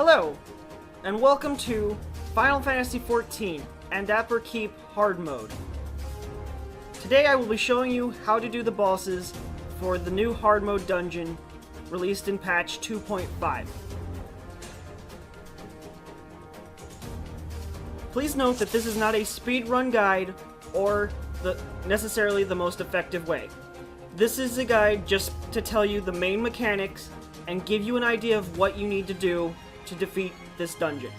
Hello, and welcome to Final Fantasy XIV Amdapor Keep Hard mode. Today I will be showing you how to do the bosses for the new hard mode dungeon released in patch 2.5. Please note that this is not a speedrun guide or necessarily the most effective way. This is a guide just to tell you the main mechanics and give you an idea of what you need to do to defeat this dungeon.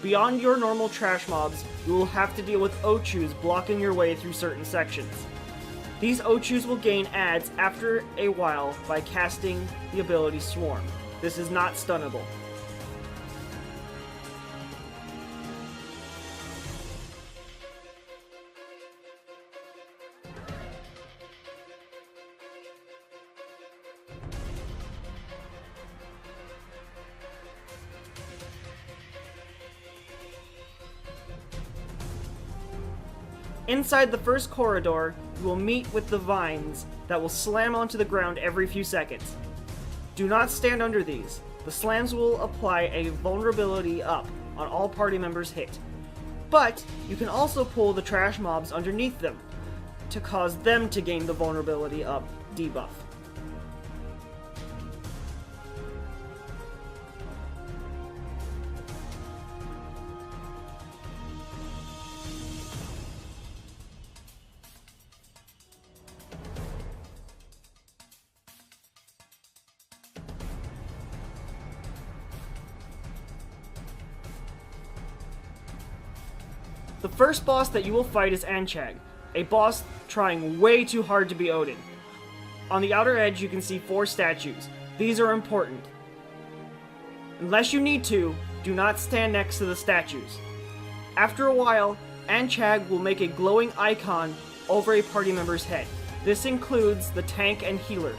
Beyond your normal trash mobs, you will have to deal with Ochus blocking your way through certain sections. These Ochus will gain adds after a while by casting the ability Swarm. This is not stunnable. Inside the first corridor, you will meet with the vines that will slam onto the ground every few seconds. Do not stand under these. The slams will apply a vulnerability up on all party members hit. But you can also pull the trash mobs underneath them to cause them to gain the vulnerability up debuff. The first boss that you will fight is Anchag, a boss trying way too hard to be Odin. On the outer edge you can see 4 statues. These are important. Unless you need to, do not stand next to the statues. After a while, Anchag will make a glowing icon over a party member's head. This includes the tank and healer.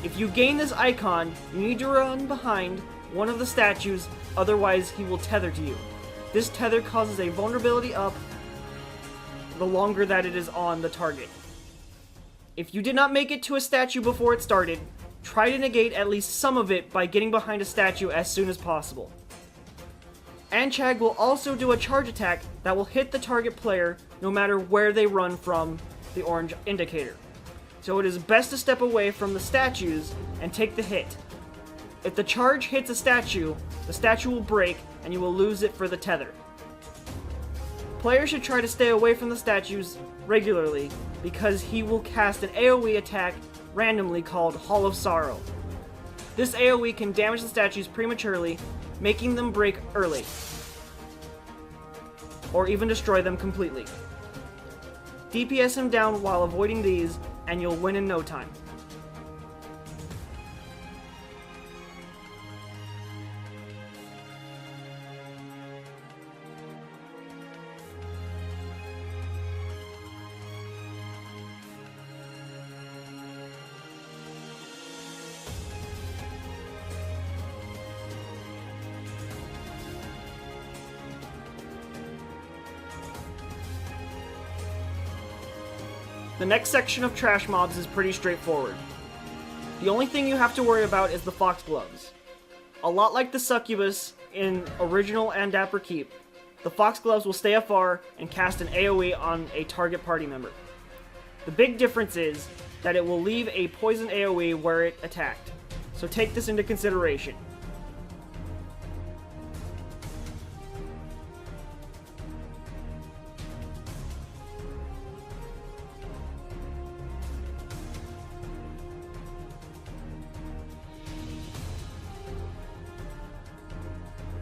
If you gain this icon, you need to run behind one of the statues, otherwise he will tether to you. This tether causes a vulnerability up the longer that it is on the target. If you did not make it to a statue before it started, try to negate at least some of it by getting behind a statue as soon as possible. Anchag will also do a charge attack that will hit the target player no matter where they run from the orange indicator. So it is best to step away from the statues and take the hit. If the charge hits a statue, the statue will break and you will lose it for the tether. Players should try to stay away from the statues regularly because he will cast an AoE attack randomly called Hall of Sorrow. This AoE can damage the statues prematurely, making them break early, or even destroy them completely. DPS him down while avoiding these and you'll win in no time. The next section of trash mobs is pretty straightforward. The only thing you have to worry about is the foxgloves. A lot like the succubus in original Amdapor Keep, the foxgloves will stay afar and cast an AoE on a target party member. The big difference is that it will leave a poison AoE where it attacked, so take this into consideration.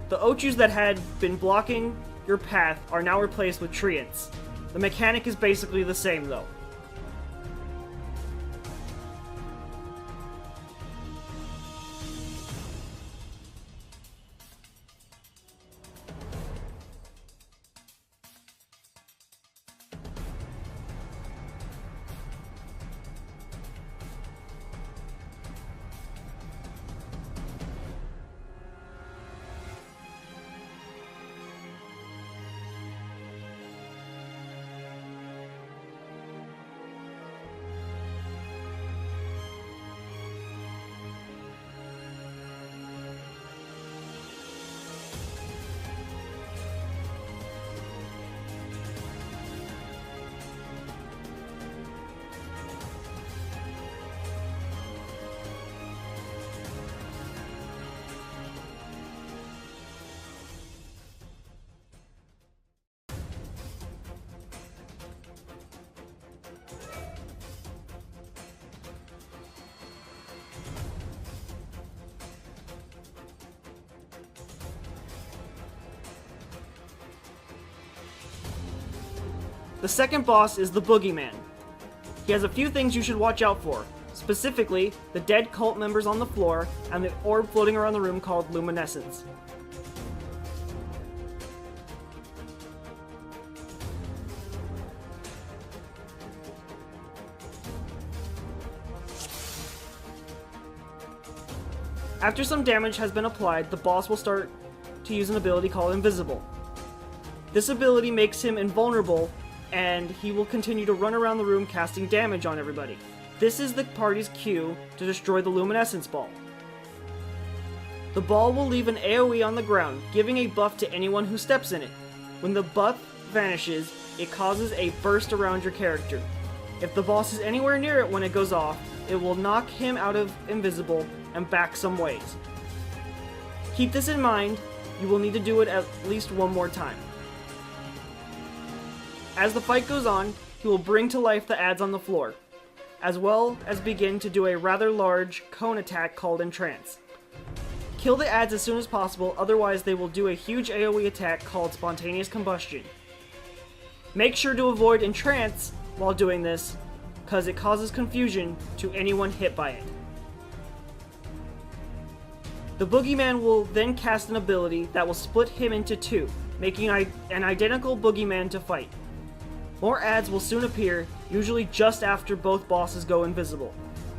The Ochus that had been blocking your path are now replaced with Treants. The mechanic is basically the same though. The second boss is the Boogeyman. He has a few things you should watch out for, specifically the dead cult members on the floor and the orb floating around the room called luminescence. After some damage has been applied, the boss will start to use an ability called Invisible. This ability makes him invulnerable, and he will continue to run around the room casting damage on everybody. This is the party's cue to destroy the luminescence ball. The ball will leave an AoE on the ground, giving a buff to anyone who steps in it. When the buff vanishes, it causes a burst around your character. If the boss is anywhere near it when it goes off, it will knock him out of invisible and back some ways. Keep this in mind, you will need to do it at least one more time. As the fight goes on, he will bring to life the ads on the floor, as well as begin to do a rather large cone attack called Entrance. Kill the ads as soon as possible, otherwise they will do a huge AoE attack called Spontaneous Combustion. Make sure to avoid Entrance while doing this, because it causes confusion to anyone hit by it. The Boogeyman will then cast an ability that will split him into two, making an identical Boogeyman to fight. More ads will soon appear, usually just after both bosses go invisible.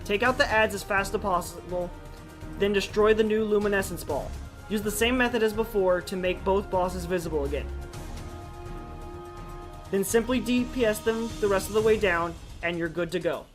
Take out the ads as fast as possible, then destroy the new luminescence ball. Use the same method as before to make both bosses visible again. Then simply DPS them the rest of the way down, and you're good to go.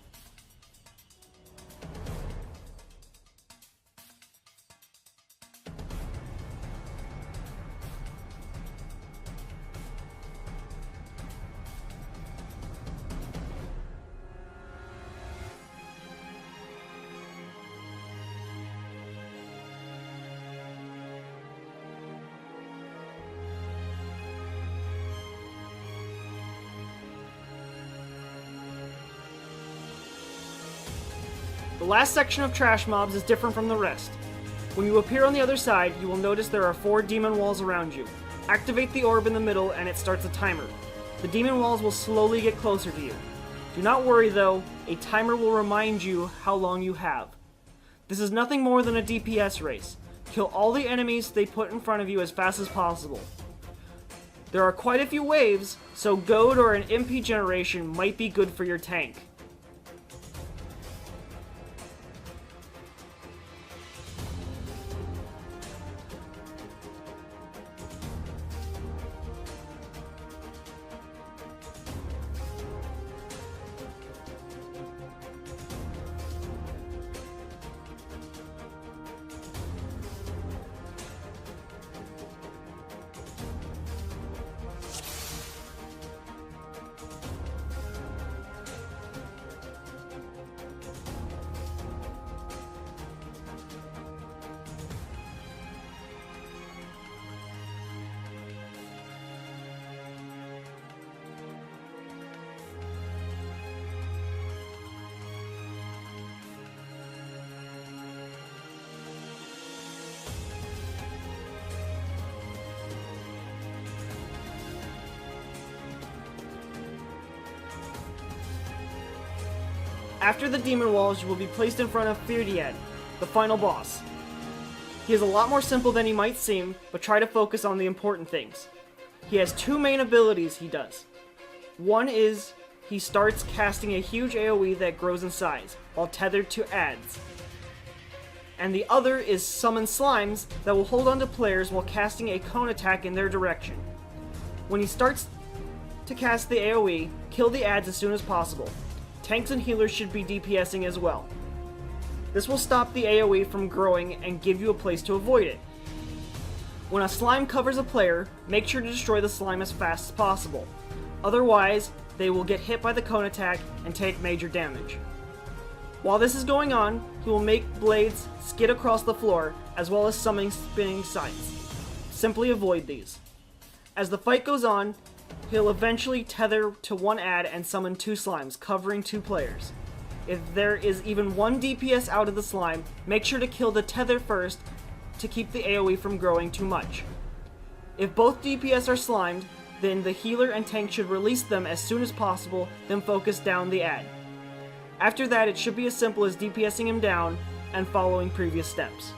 The last section of trash mobs is different from the rest. When you appear on the other side, you will notice there are 4 demon walls around you. Activate the orb in the middle and it starts a timer. The demon walls will slowly get closer to you. Do not worry though, a timer will remind you how long you have. This is nothing more than a DPS race. Kill all the enemies they put in front of you as fast as possible. There are quite a few waves, so Goad or an MP generation might be good for your tank. After the demon walls, you will be placed in front of Firdiad, the final boss. He is a lot more simple than he might seem, but try to focus on the important things. He has 2 main abilities he does. One is he starts casting a huge AoE that grows in size, while tethered to ads. And the other is summon slimes that will hold on to players while casting a cone attack in their direction. When he starts to cast the AoE, kill the ads as soon as possible. Tanks and healers should be DPSing as well. This will stop the AoE from growing and give you a place to avoid it. When a slime covers a player, make sure to destroy the slime as fast as possible. Otherwise, they will get hit by the cone attack and take major damage. While this is going on, he will make blades skid across the floor, as well as summoning spinning sights. Simply avoid these. As the fight goes on, he'll eventually tether to 1 ad and summon 2 slimes, covering 2 players. If there is even 1 DPS out of the slime, make sure to kill the tether first to keep the AoE from growing too much. If both DPS are slimed, then the healer and tank should release them as soon as possible, then focus down the ad. After that, it should be as simple as DPSing him down and following previous steps.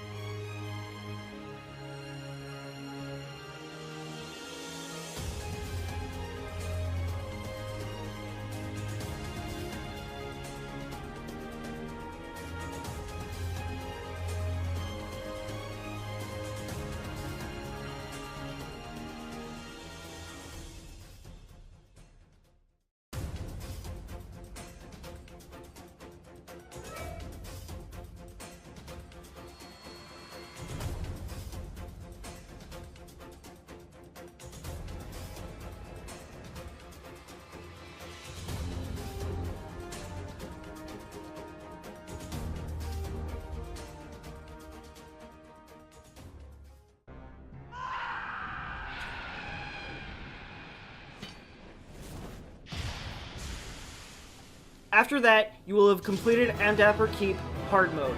After that, you will have completed Amdapor Keep Hard mode.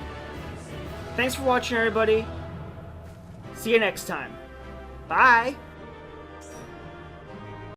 Thanks for watching, everybody. See you next time. Bye!